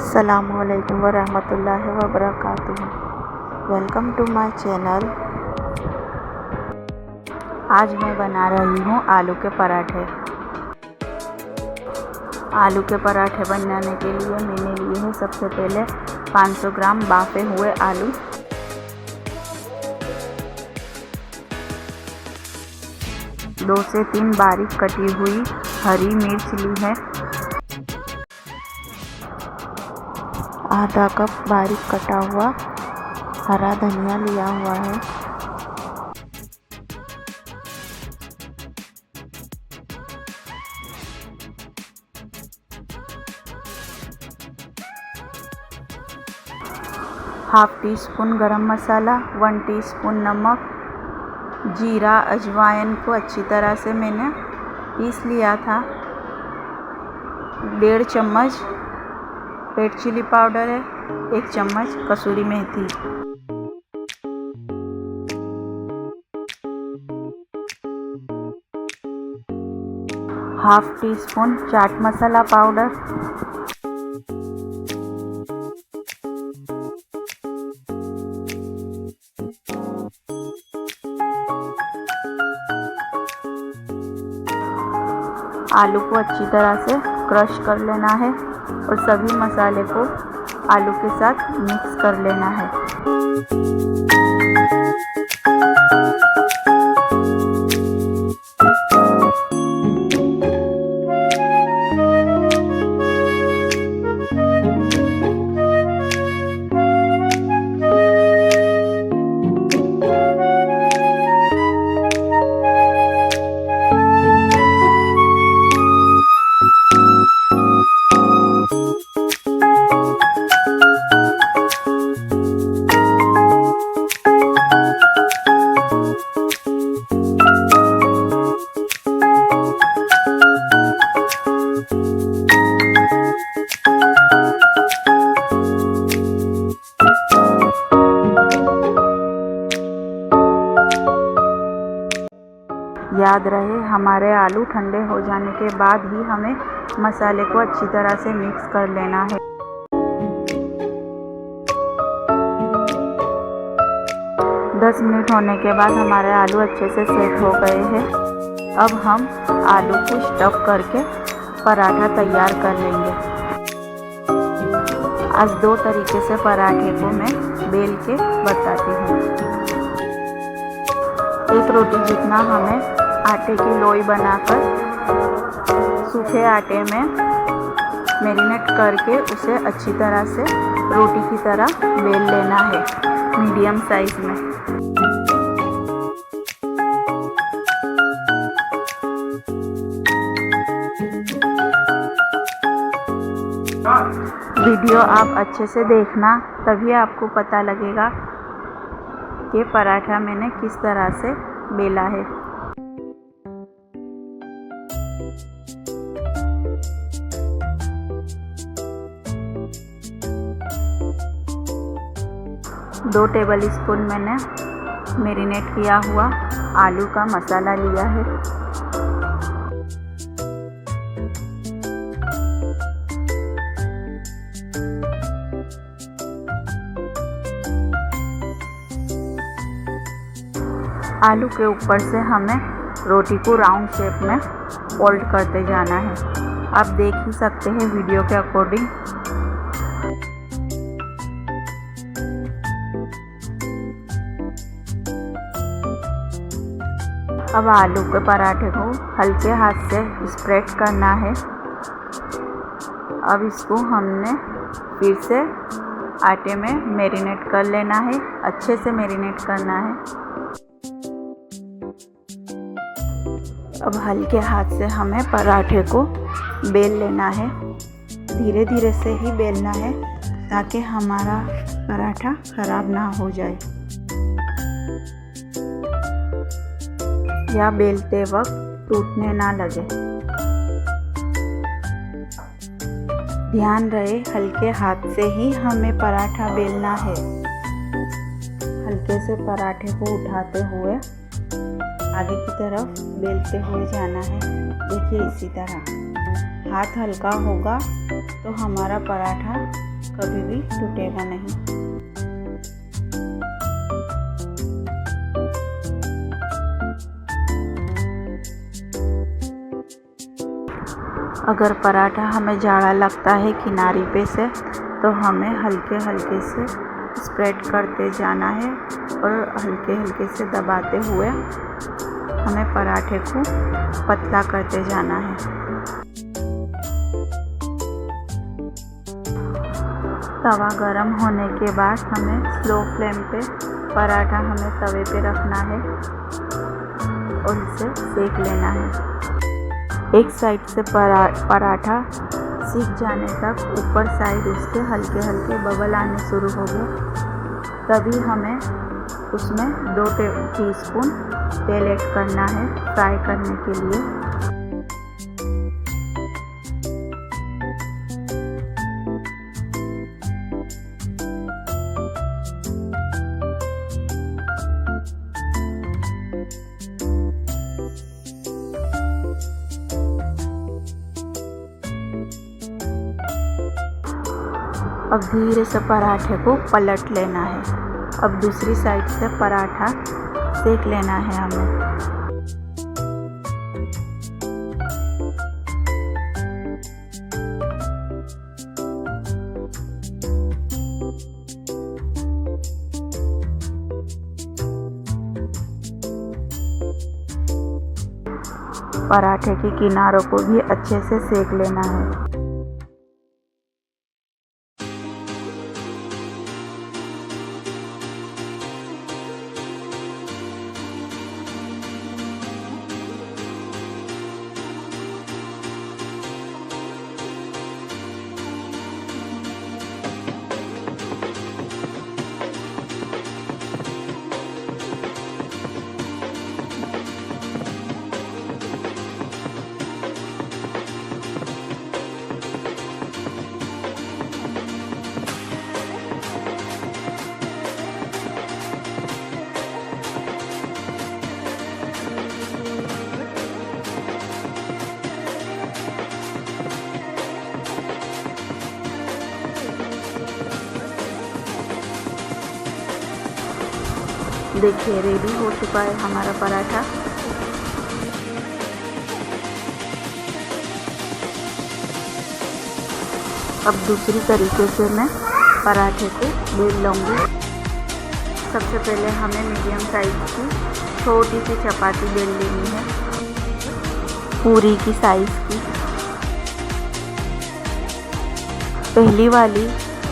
अस्सलामुअलैकुम वरहमतुल्लाहि वबरकातुहू। Welcome to my channel. आज मैं बना रही हूँ आलू के पराठे। आलू के पराठे बनाने के लिए मैंने लिए हैं सबसे पहले 500 ग्राम बाफे हुए आलू, दो से तीन बारीक कटी हुई हरी मिर्च ली है, आधा कप बारीक कटा हुआ हरा धनिया लिया हुआ है, हाफ टी स्पून गरम मसाला, 1 टीस्पून नमक, जीरा अजवाइन को अच्छी तरह से मैंने पीस लिया था, 1.5 चम्मच रेड चिली पाउडर है, 1 चम्मच कसूरी मेथी, half tea spoon chaat masala powder, आलू को अच्छी तरह से क्रश कर लेना है और सभी मसाले को आलू के साथ मिक्स कर लेना है। याद रहे, हमारे आलू ठंडे हो जाने के बाद ही हमें मसाले को अच्छी तरह से मिक्स कर लेना है। दस मिनट होने के बाद हमारे आलू अच्छे से सेट हो गए हैं। अब हम आलू को स्टफ करके पराठा तैयार कर लेंगे। आज 2 तरीके से पराठे को मैं बेल के बताती हूँ। एक रोटी जितना हमें आटे की लोई बनाकर सूखे आटे में मैरिनेट करके उसे अच्छी तरह से रोटी की तरह बेल लेना है, मीडियम साइज में। वीडियो आप अच्छे से देखना, तभी आपको पता लगेगा कि पराठा मैंने किस तरह से बेला है। दो टेबल स्पून मैंने मैरिनेट किया हुआ आलू का मसाला लिया है, आलू के ऊपर से हमें रोटी को राउंड शेप में फोल्ड करते जाना है। आप देख ही सकते हैं वीडियो के अकॉर्डिंग। अब आलू के पराठे को हल्के हाथ से स्प्रेड करना है। अब इसको हमने फिर से आटे में मैरिनेट कर लेना है, अच्छे से मैरिनेट करना है। अब हल्के हाथ से हमें पराठे को बेल लेना है, धीरे धीरे से ही बेलना है ताकि हमारा पराठा खराब ना हो जाए। या बेलते वक्त टूटने ना लगे। ध्यान रहे, हल्के हाथ से ही हमें पराठा बेलना है। हल्के से पराठे को उठाते हुए आगे की तरफ बेलते हुए जाना है। देखिए इसी तरह हाथ हल्का होगा तो हमारा पराठा कभी भी टूटेगा नहीं। अगर पराठा हमें जाड़ा लगता है किनारी पे से, तो हमें हल्के हल्के से स्प्रेड करते जाना है और हल्के हल्के से दबाते हुए हमें पराठे को पतला करते जाना है। तवा गरम होने के बाद हमें स्लो फ्लेम पे पराठा हमें तवे पे रखना है और इसे सेक लेना है। एक साइड से पराठा सीख जाने तक ऊपर साइड उसके हल्के हल्के बबल आने शुरू हो गए, तभी हमें उसमें 2 टीस्पून तेल ऐड करना है फ्राई करने के लिए। अब धीरे से पराठे को पलट लेना है। अब दूसरी साइड से पराठा सेक लेना है हमें। पराठे के किनारों को भी अच्छे से सेक लेना है। देखिए रेडी हो चुका है हमारा पराठा। अब दूसरी तरीके से मैं पराठे को बेल लूँगी। सबसे पहले हमें मीडियम साइज की छोटी सी चपाती बेल लेनी है, पूरी की साइज की। पहली वाली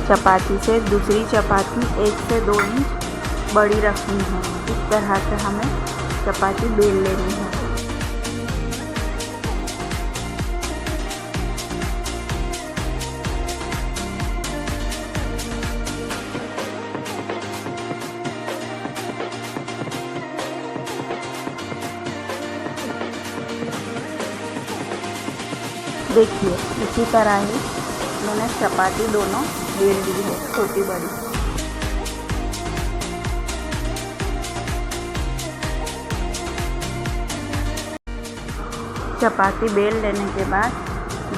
चपाती से दूसरी चपाती 1 से 2 इंच बड़ी रखनी है। इस तरह से हमें चपाती बेल लेनी है। देखिए इसी तरह ही मैंने चपाती दोनों बेल ली है, छोटी बड़ी। चपाती बेल लेने के बाद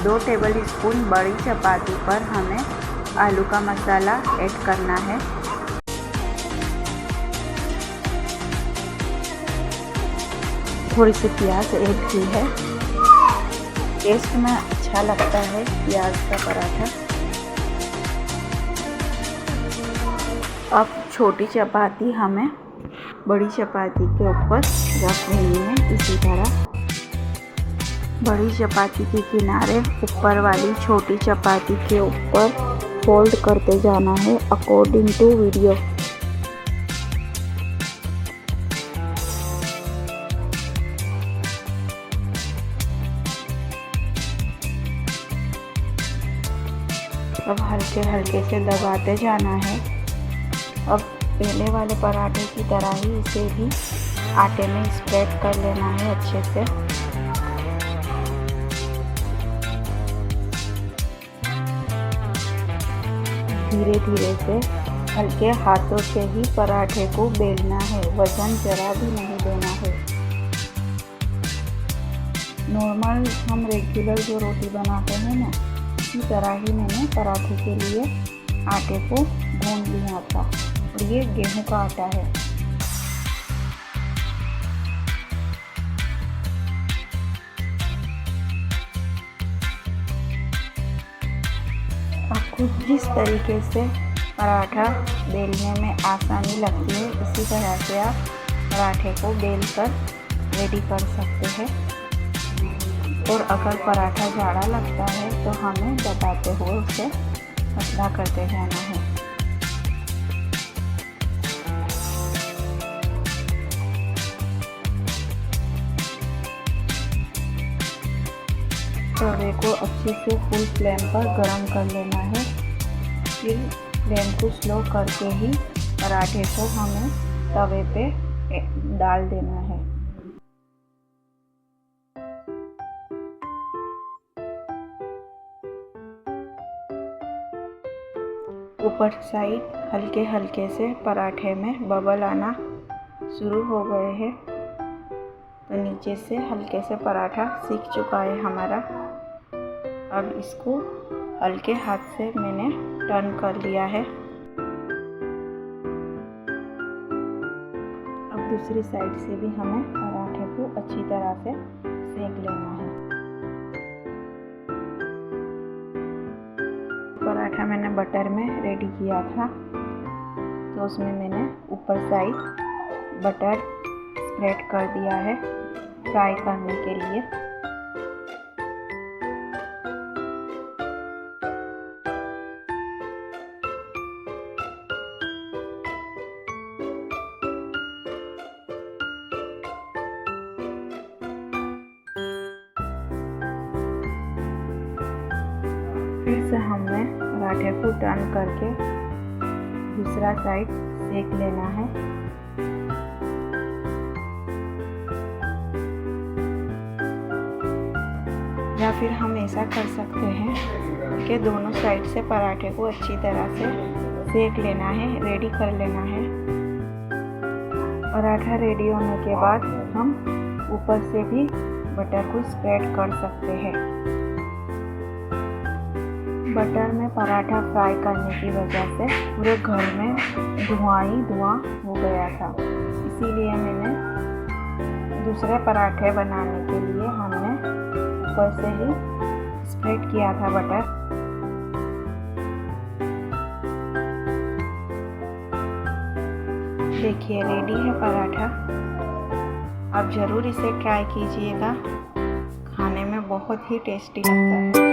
2 टेबलस्पून बड़ी चपाती पर हमें आलू का मसाला ऐड करना है। थोड़ी सी प्याज ऐड की है। टेस्ट में अच्छा लगता है प्याज का पराठा। अब छोटी चपाती हमें बड़ी चपाती के ऊपर रख लेनी है। इसी तरह बड़ी चपाती के किनारे ऊपर वाली छोटी चपाती के ऊपर फोल्ड करते जाना है अकॉर्डिंग टू वीडियो। अब हल्के हल्के से दबाते जाना है। अब पहले वाले पराठे की तरह ही इसे भी आटे में स्प्रेड कर लेना है अच्छे से। धीरे धीरे से हल्के हाथों से ही पराठे को बेलना है, वजन जरा भी नहीं देना है। नॉर्मल हम रेगुलर जो रोटी बनाते हैं ना, इसी तरह ही मैंने पराठे के लिए आटे को गूंद लिया था और ये गेहूं का आटा है। आपको जिस तरीके से पराठा बेलने में आसानी लगती है इसी तरह से आप पराठे को बेल कर रेडी कर सकते हैं। और अगर पराठा जाड़ा लगता है तो हमें दबाते हुए उसे पतला करते जाना है। तवे को अच्छे से फुल फ्लेम पर गरम कर लेना है। फिर फ्लेम को स्लो करके ही पराठे को हमें तवे पे डाल देना है। ऊपर साइड हल्के हल्के से पराठे में बबल आना शुरू हो गए हैं, तो नीचे से हल्के से पराठा सीख चुका है हमारा। अब इसको हल्के हाथ से मैंने टर्न कर लिया है। अब दूसरी साइड से भी हमें पराठे को अच्छी तरह से सेक लेना है। पराठा मैंने बटर में रेडी किया था, तो उसमें मैंने ऊपर साइड बटर स्प्रेड कर दिया है फ्राई करने के लिए। फिर से हमें पराठे को टर्न करके दूसरा साइड सेक लेना है। या फिर हम ऐसा कर सकते हैं कि दोनों साइड से पराठे को अच्छी तरह से सेक लेना है, रेडी कर लेना है। पराठा रेडी होने के बाद हम ऊपर से भी बटर को स्प्रेड कर सकते हैं। बटर में पराठा फ्राई करने की वजह से पूरे घर में धुआं ही धुआं हो गया था, इसीलिए मैंने दूसरे पराठे बनाने के लिए हमने ऊपर से ही स्प्रेड किया था बटर। देखिए रेडी है पराठा। आप ज़रूर इसे ट्राई कीजिएगा, खाने में बहुत ही टेस्टी लगता है।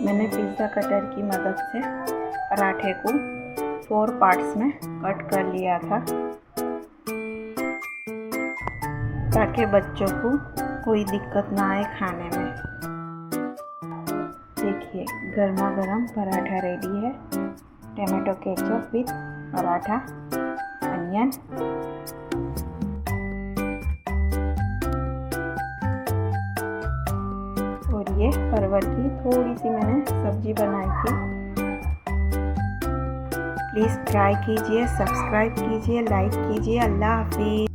मैंने पिज़्ज़ा कटर की मदद से पराठे को 4 पार्ट्स में कट कर लिया था, ताकि बच्चों को कोई दिक्कत ना आए खाने में। देखिए गर्मा गर्म पराठा रेडी है। Tomato ketchup with paratha, onion. और ये परवल की थोड़ी सी मैंने सब्जी बनाई थी। प्लीज़ ट्राई कीजिए, सब्सक्राइब कीजिए, लाइक कीजिए। अल्लाह हाफिज़।